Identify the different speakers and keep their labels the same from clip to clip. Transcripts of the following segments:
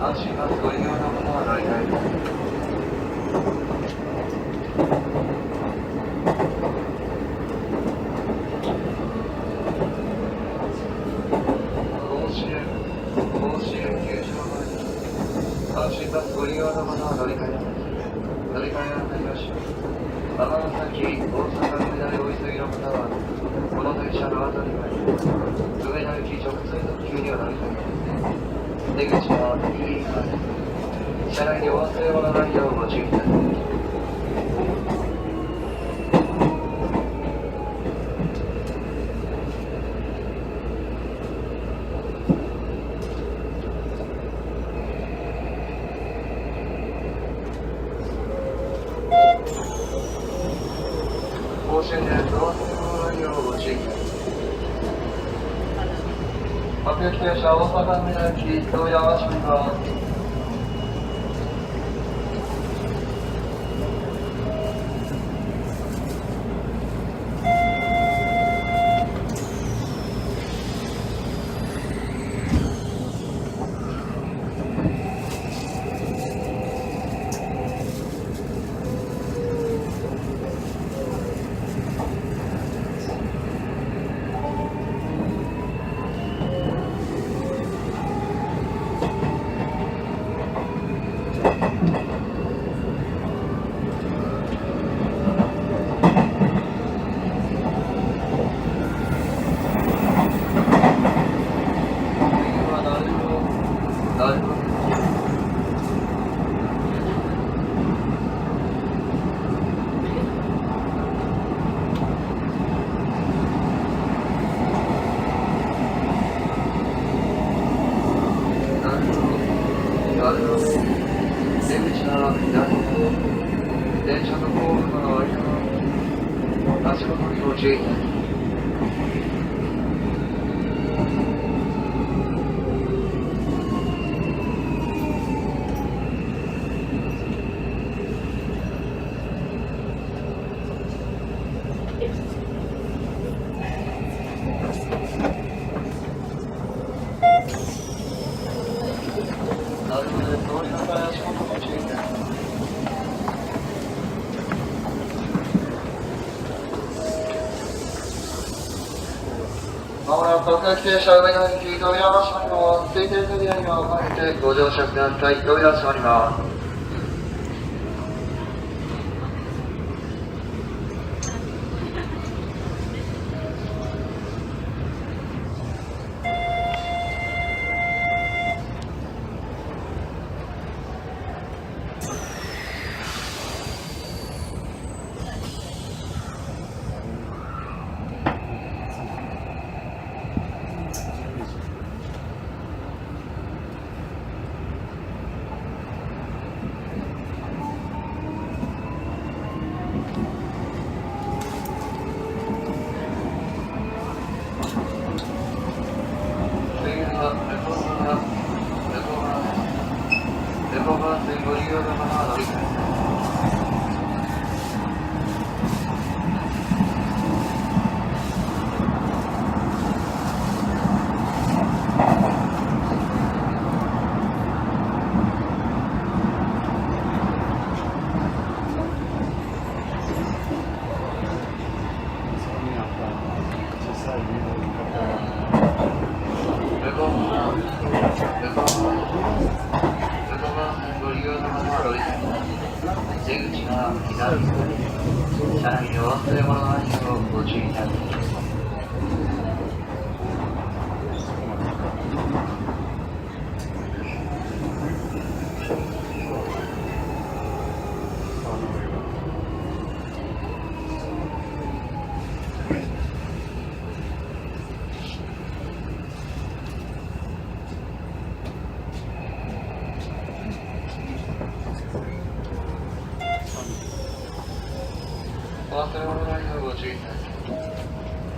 Speaker 1: 安心がご利用の方は乗り換えます。安心バスご利用の方は乗り換えます。乗り換え案内をします。尼崎、大阪梅田でお急ぎの方は、この電車の後には、梅田行き直通特急には乗り換えます。出口は右側です。車内にお忘れ物ないようご注意ください。甲子園でお忘れ物ないようご注意ください。各駅停車大阪梅田行き扉が閉まります。出口は左、電車のホームとの間の足元にご注意ください。まもなく各駅停車梅田行き扉が閉まります。ついている扉にはおかけてご乗車ください。扉閉まります。レポバースご利用の方は乗り換えます。出口は左、車内にお忘れ物ないようご注意ください。お忘れ物ないようご注意ください。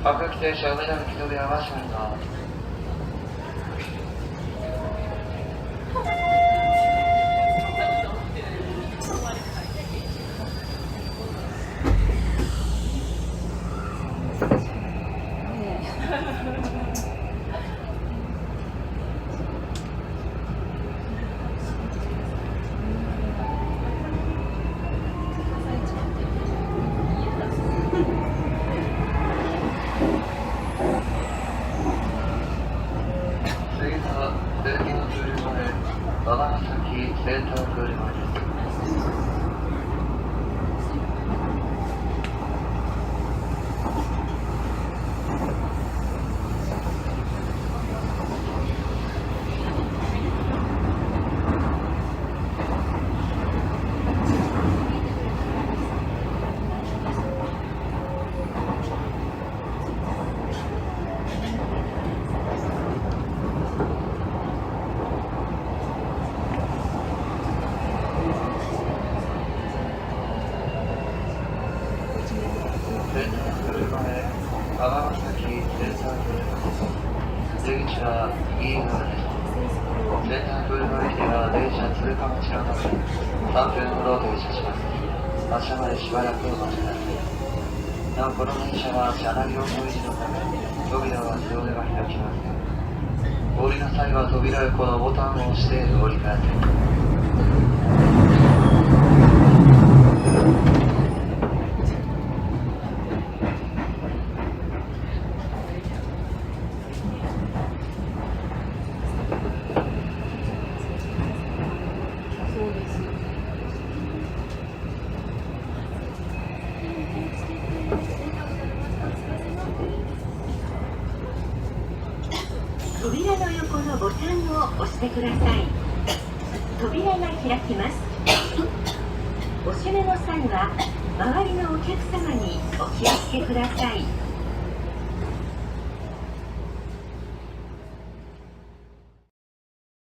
Speaker 1: 各駅停車梅田の扉が閉まります。まもなくセンタープール前です。センタープール前、尼崎センタープール前。出口は右側です。センタープール前では電車通過待ちのため、3分ほど停車します。発車までしばらくお待ちください。なお、この電車は車内用の維持のため、扉は自動では開きません。お降りの際は扉横のボタンを押してお降りください。
Speaker 2: 扉の横のボタンを押してください。扉が開きます。お閉めの際は周りのお客様にお気をつけください。